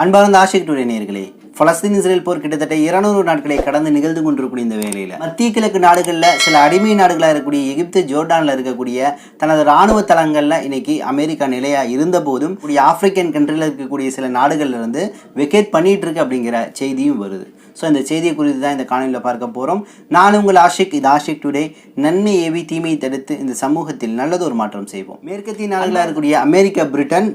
அன்பார்ந்த ஆஷிக் டுடே நேயர்களே, Palestine Israel போர் கிட்டத்தட்ட 200 நாட்களை கடந்து நிகழ்ந்து கொண்டிருக்கூடிய இந்த வேளையில் மத்திய கிழக்கு நாடுகளில் சில அடிமை நாடுகளாக இருக்கக்கூடிய எகிப்து, ஜோர்டானில் இருக்கக்கூடிய தனது இராணுவ தளங்களில் இன்னைக்கு அமெரிக்கா நிலையாக இருந்த போதும் ஆப்பிரிக்கன் கண்ட்ரியில் இருக்கக்கூடிய சில நாடுகள்ல இருந்து வெக்கேட் பண்ணிட்டு இருக்கு அப்படிங்கிற செய்தியும் வருது. ஸோ இந்த செய்தியை குறித்து தான் இந்த காணொலியில் பார்க்க போகிறோம். நான் உங்கள் ஆஷிக், இது ஆஷிக் டுடே. நன்மை ஏவி தீமையை தடுத்து இந்த சமூகத்தில் நல்லது ஒரு மாற்றம் செய்வோம். மேற்கத்திய நாடுகளாக இருக்கக்கூடிய அமெரிக்கா, பிரிட்டன்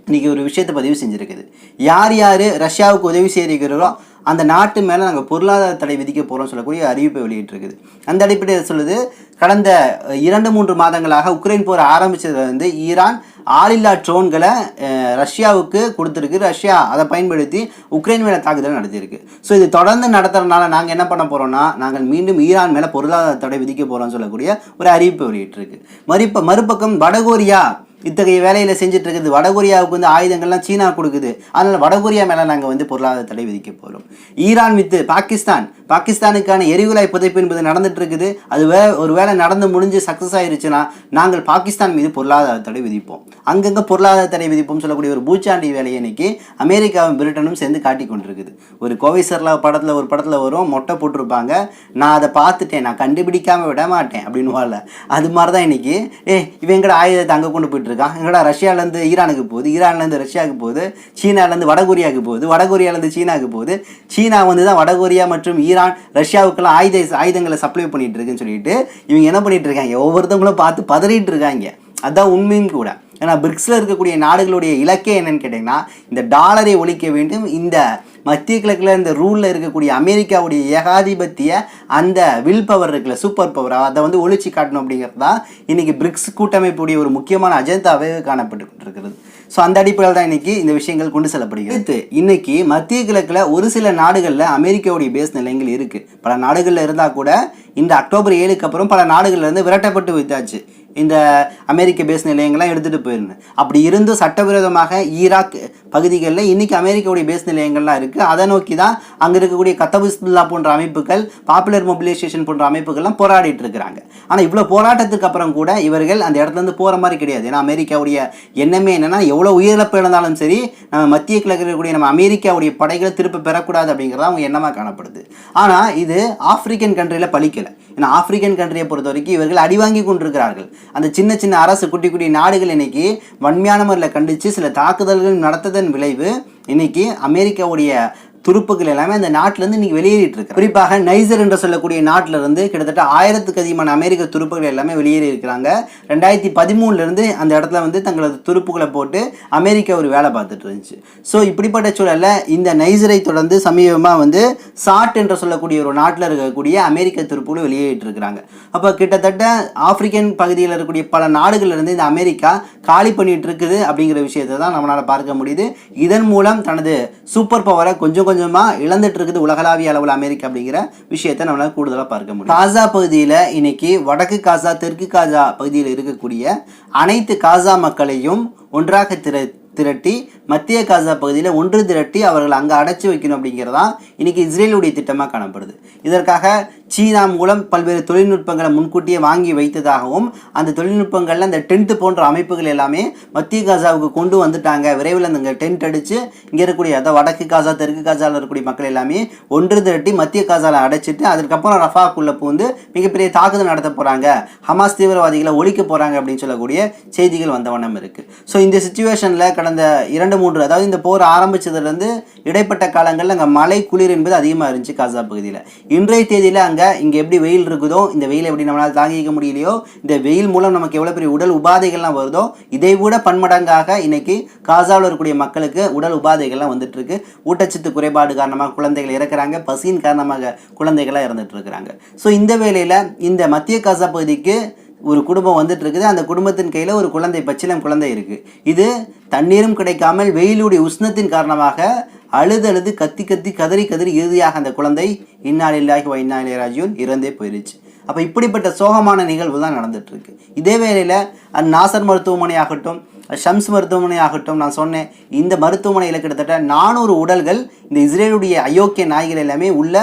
இன்றைக்கி ஒரு விஷயத்தை பதிவு செஞ்சுருக்குது. யார் யார் ரஷ்யாவுக்கு உதவி செய்கிறீர்களோ அந்த நாட்டு மேலே நாங்கள் பொருளாதார தடை விதிக்க போகிறோம் சொல்லக்கூடிய அறிவிப்பை வெளியிட்டிருக்குது. அந்த அடிப்படையில் சொல்லுது, கடந்த 2-3 மாதங்களாக உக்ரைன் போர் ஆரம்பித்ததுலேருந்து ஈரான் ஆளில்லா ட்ரோன்களை ரஷ்யாவுக்கு கொடுத்துருக்கு. ரஷ்யா அதை பயன்படுத்தி உக்ரைன் மேலே தாக்குதல் நடத்தியிருக்கு. ஸோ இது தொடர்ந்து நடத்துறதுனால நாங்கள் என்ன பண்ண போகிறோம்னா, நாங்கள் மீண்டும் ஈரான் மேலே பொருளாதார தடை விதிக்க போகிறோம்னு சொல்லக்கூடிய ஒரு அறிவிப்பை வெளியிட்டிருக்கு. மறுபக்கம் வடகொரியா இத்தகைய வேலையில் செஞ்சுட்டு இருக்குது. வடகொரியாவுக்கு ஆயுதங்கள்லாம் சீனா கொடுக்குது. அதனால் வடகொரியா மேலே நாங்கள் பொருளாதார தடை விதிக்க போகிறோம். ஈரான் வித்து பாகிஸ்தானுக்கான எரிகுழாய் புதைப்பு என்பது நடந்துட்டு இருக்குது. அது ஒரு வேளை நடந்து முடிஞ்சு சக்ஸஸ் ஆயிருச்சுன்னா நாங்கள் பாகிஸ்தான் மீது பொருளாதார தடை விதிப்போம். அங்கங்கே பொருளாதார தடை விதிப்போம் சொல்லக்கூடிய ஒரு பூச்சாண்டி வேலையை இன்னைக்கு அமெரிக்காவும் பிரிட்டனும் சேர்ந்து காட்டி கொண்டிருக்குது. ஒரு கோவை சர்லா ஒரு படத்தில் வரும், மொட்டை போட்டிருப்பாங்க, நான் அதை பார்த்துட்டேன், நான் கண்டுபிடிக்காமல் விட மாட்டேன் அப்படின்னு வரல. அது மாதிரி தான் இன்னைக்கு இவங்கட ஆயுதத்தை அங்கே கொண்டு போயிட்டு இருக்கான். எங்கடா ரஷ்யாவிலேருந்து ஈரானுக்கு போகுது, ஈரான்லேருந்து ரஷ்யாவுக்கு போகுது, சீனாலேருந்து வடகொரியாவுக்கு போகுது, வடகொரியாலேருந்து சீனாவுக்கு போகுது. சீனா தான் வடகொரியா மற்றும் ஈரான் ரஷ்யாவுக்கெல்லாம் ஆயுதங்களை சப்ளை பண்ணிட்டு இருக்குன்னு சொல்லிட்டு இவங்க என்ன பண்ணிட்டு இருக்காங்க, ஒவ்வொருத்தவங்களும் பார்த்து பதறிட்டு இருக்காங்க. அதுதான் உண்மையும் கூட. ஏன்னா பிரிக்ஸில் இருக்கக்கூடிய நாடுகளுடைய இலக்கே என்னன்னு கேட்டிங்கன்னா, இந்த டாலரை ஒழிக்க வேண்டும். இந்த மத்திய கிழக்கில் இந்த ரூலில் இருக்கக்கூடிய அமெரிக்காவுடைய ஏகாதிபத்திய அந்த வில் பவர் இருக்குல்ல, சூப்பர் பவர், அதை ஒழிச்சு காட்டணும் அப்படிங்கிறது தான் இன்றைக்கி பிரிக்ஸ் கூட்டமைப்புடைய ஒரு முக்கியமான அஜெண்டாவே காணப்பட்டு கொண்டிருக்கிறது. ஸோ அந்த அடிப்படையில் தான் இன்றைக்கி இந்த விஷயங்கள் கொண்டு செல்லப்படுகிறது. இன்னைக்கு மத்திய கிழக்கில் ஒரு சில நாடுகளில் அமெரிக்காவுடைய பேஸ் நிலையங்கள் இருக்குது. பல நாடுகளில் இருந்தால் கூட இந்த அக்டோபர் 7க்கு அப்புறம் பல நாடுகள்லேருந்து விரட்டப்பட்டு வைத்தாச்சு. இந்த அமெரிக்க பேஸ் நிலையங்கள்லாம் எடுத்துகிட்டு போயிருந்தேன். அப்படி இருந்தும் சட்டவிரோதமாக ஈராக் பகுதிகளில் இன்றைக்கி அமெரிக்காவுடைய பேஸ் நிலையங்கள்லாம் இருக்குது. அதை நோக்கி தான் அங்கே இருக்கக்கூடிய கத்தபுஸ்துல்லா போன்ற அமைப்புகள், பாப்புலர் மொபிலைசேஷன் போன்ற அமைப்புகள்லாம் போராடிட்டு இருக்கிறாங்க. ஆனால் இவ்வளோ போராட்டத்துக்கு அப்புறம் கூட இவர்கள் அந்த இடத்துலேருந்து போகிற மாதிரி கிடையாது. ஏன்னா அமெரிக்காவுடைய எண்ணமே என்னென்னா, எவ்வளோ உயிரிழப்பு இழந்தாலும் சரி நம்ம மத்திய கிழக்கில் இருக்கக்கூடிய நம்ம அமெரிக்காவுடைய படைகளை திருப்ப பெறக்கூடாது அப்படிங்கிறத அவங்க எண்ணமாக காணப்படுது. ஆனால் இது ஆப்பிரிக்கன் கண்ட்ரியில் பலிக்கலை. ஏன்னா ஆப்பிரிக்கன் கண்ட்ரியை பொறுத்த வரைக்கும் இவர்கள் அடிவாங்கி கொண்டிருக்கிறார்கள். அந்த சின்ன சின்ன அரசு, குட்டி குட்டி நாடுகள் இன்னைக்கு வன்மையான முறையில் கண்டித்து சில தாக்குதல்கள் நடத்ததன் விளைவு இன்னைக்கு அமெரிக்காவுடைய துருப்புகள் எல்லாமே அந்த நாட்டிலேருந்து இன்னைக்கு வெளியேறிட்டு இருக்கு. குறிப்பாக நைஜர் என்று சொல்லக்கூடிய நாட்டிலிருந்து கிட்டத்தட்ட 1000க்கு அதிகமான அமெரிக்க துருப்புகள் எல்லாமே வெளியேறி இருக்கிறாங்க. 2013 அந்த இடத்துல தங்களது துருப்புகளை போட்டு அமெரிக்கா ஒரு வேலை பார்த்துட்டு இருந்துச்சு. ஸோ இப்படிப்பட்ட சூழலில் இந்த நைஜரை தொடர்ந்து சமீபமாக சாட் என்று சொல்லக்கூடிய ஒரு நாட்டில் இருக்கக்கூடிய அமெரிக்க துருப்புகளை வெளியேறிட்டு இருக்கிறாங்க. அப்போ கிட்டத்தட்ட ஆப்பிரிக்கன் பகுதியில் இருக்கக்கூடிய பல நாடுகளிலிருந்து இந்த அமெரிக்கா காலி பண்ணிட்டு இருக்குது அப்படிங்கிற விஷயத்தை தான் நம்மளால் பார்க்க முடியுது. இதன் மூலம் தனது சூப்பர் பவரை கொஞ்சம் கொஞ்சமாக இழந்துட்டு இருக்குது உலகளாவிய அளவில் அமெரிக்கா அப்படிங்கிற விஷயத்தை நம்மளால் கூடுதலாக பார்க்க முடியும். காசா பகுதியில் இன்னைக்கு வடக்கு காசா, தெற்கு காசா பகுதியில் இருக்கக்கூடிய அனைத்து காசா மக்களையும் ஒன்றாக திரட்டி மத்திய காசா பகுதியில் ஒன்று திரட்டி அவர்கள் அங்கே அடைச்சி வைக்கணும் அப்படிங்கிறதான் இன்னைக்கு இஸ்ரேலுடைய திட்டமாக காணப்படுது. இதற்காக சீனா மூலம் பல்வேறு தொழில்நுட்பங்களை முன்கூட்டியே வாங்கி வைத்ததாகவும், அந்த தொழில்நுட்பங்களில் அந்த டென்ட் போன்ற அமைப்புகள் எல்லாமே மத்திய காசாவுக்கு கொண்டு வந்துட்டாங்க. விரைவில் அந்த டென்ட் அடித்து இங்கே இருக்கக்கூடிய அதாவது வடக்கு காசா, தெற்கு காசாவில் இருக்கக்கூடிய மக்கள் எல்லாமே ஒன்று திரட்டி மத்திய காசாவில் அடைச்சிட்டு அதுக்கப்புறம் ரஃபாக்குள்ளே பூந்து மிகப்பெரிய தாக்குதல் நடத்த போகிறாங்க, ஹமாஸ் தீவிரவாதிகளை ஒழிக்க போகிறாங்க அப்படின்னு சொல்லக்கூடிய செய்திகள் வந்த வண்ணம் இருக்குது. ஸோ இந்த சிச்சுவேஷனில் கடந்த 2-3 அதாவது இந்த போர் ஆரம்பித்ததுலேருந்து இடைப்பட்ட காலங்களில் அங்கே மழை, குளிர் என்பது அதிகமாக இருந்துச்சு காசா பகுதியில். இன்றைய தேதியில் இங்கே எப்படி வெயில் இருக்குதோ, இந்த வெயில் எப்படி நம்மளால் தாங்கிக்க முடியலையோ, இந்த வெயில் மூலம் நமக்கு எவ்வளோ பெரிய உடல் உபாதைகள்லாம் வருதோ, இதை விட பன்மடங்காக இன்னைக்கு காசாவில் இருக்கக்கூடிய மக்களுக்கு உடல் உபாதைகள்லாம் வந்துட்டு இருக்கு. ஊட்டச்சத்து குறைபாடு காரணமாக குழந்தைகள் இறக்குறாங்க, பசியின் காரணமாக குழந்தைகளாக இறந்துட்டு இருக்கிறாங்க. ஸோ இந்த வேளையில் இந்த மத்திய காசா பகுதிக்கு ஒரு குடும்பம் வந்துட்டு இருக்குது. அந்த குடும்பத்தின் கையில் ஒரு குழந்தை, பச்சிலம் குழந்தை இருக்குது. இது தண்ணீரும் கிடைக்காமல் வெயிலுடைய உஷ்ணத்தின் காரணமாக அழுது கத்தி கதறி இறுதியாக அந்த குழந்தை இன்னாலில்லாஹி வ இன்னா இலைஹி ராஜிஊன் இறந்தே போயிடுச்சு. அப்போ இப்படிப்பட்ட சோகமான நிகழ்வு தான் நடந்துட்டு இருக்கு. இதே வேளையில் நாசர் மருத்துவமனை ஆகட்டும், ஷம்ஸ் மருத்துவமனை ஆகட்டும், நான் சொன்னேன் இந்த மருத்துவமனையில் கிட்டத்தட்ட 400 உடல்கள் இந்த இஸ்ரேலுடைய அயோக்கிய நாய்கள் எல்லாமே உள்ள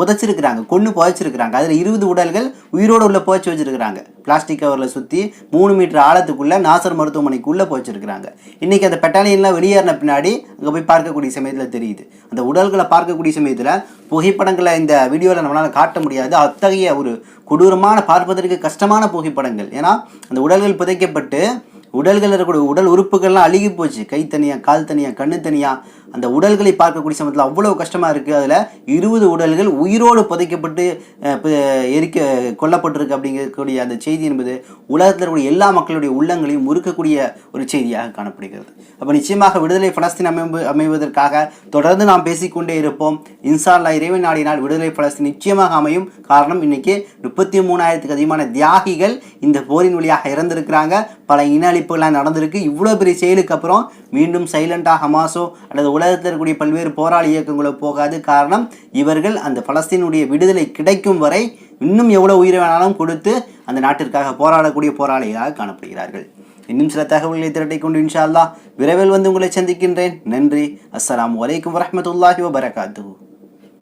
புதைச்சிருக்கிறாங்க, கொன்று புதைச்சிருக்கிறாங்க. அதில் 20 உடல்கள் உயிரோடு உள்ள புதைச்சி வச்சிருக்கிறாங்க. பிளாஸ்டிக் கவரில் சுற்றி 3 மீட்டர் ஆழத்துக்குள்ளே நாசர் மருத்துவமனைக்குள்ளே புதைச்சிருக்கிறாங்க. இன்றைக்கி அந்த பெட்டாலியன்லாம் வெளியேறின பின்னாடி அங்கே போய் பார்க்கக்கூடிய சமயத்தில் தெரியுது. அந்த உடல்களை பார்க்கக்கூடிய சமயத்தில் புகைப்படங்களை இந்த வீடியோவில் நம்மளால் காட்ட முடியாது. அத்தகைய ஒரு கொடூரமான, பார்ப்பதற்கு கஷ்டமான புகைப்படங்கள். ஏன்னா அந்த உடல்கள் புதைக்கப்பட்டு உடல்கள் இருக்கக்கூடிய உடல் உறுப்புகள்லாம் அழுகி போச்சு. கை தனியாக, கால் தனியாக, கண்ணு தனியாக. அந்த உடல்களை பார்க்கக்கூடிய சமயத்தில் அவ்வளோ கஷ்டமாக இருக்குது. அதில் 20 உடல்கள் உயிரோடு புதைக்கப்பட்டு கொல்லப்பட்டிருக்கு அப்படிங்கக்கூடிய அந்த செய்தி என்பது உலகத்தில் இருக்கக்கூடிய எல்லா மக்களுடைய உள்ளங்களையும் முறுக்கக்கூடிய ஒரு செய்தியாக காணப்படுகிறது. அப்போ நிச்சயமாக விடுதலை பலஸ்தீன் அமைவதற்காக தொடர்ந்து நாம் பேசிக்கொண்டே இருப்போம். இன்ஷா அல்லாஹ் இறைவன் நாடினால் விடுதலை பலஸ்தீன் நிச்சயமாக அமையும். காரணம், இன்னைக்கு 33,000க்கு அதிகமான தியாகிகள் இந்த போரின் வழியாக இறந்திருக்கிறாங்க. பல இன அழிப்புகள்லாம் நடந்திருக்கு. இவ்வளோ பெரிய செயலுக்கு அப்புறம் மீண்டும் சைலண்டாக ஹமாஸோ அல்லது உலகத்தில் இருக்கக்கூடிய பல்வேறு போராளி இயக்கங்களோ போகாது. காரணம், இவர்கள் அந்த பலஸ்தீனுடைய விடுதலை கிடைக்கும் வரை இன்னும் எவ்வளோ உயிரை வேணாலும் கொடுத்து அந்த நாட்டிற்காக போராடக்கூடிய போராளிகளாக காணப்படுகிறார்கள். இன்னும் சில தகவல்களை திரட்டிக் கொண்டு இன்ஷா அல்லாஹ் விரைவில் வந்து உங்களை சந்திக்கின்றேன். நன்றி. அஸ்ஸலாமு அலைக்கும் வரஹ்மத்துல்லாஹி வபரகாத்துஹு.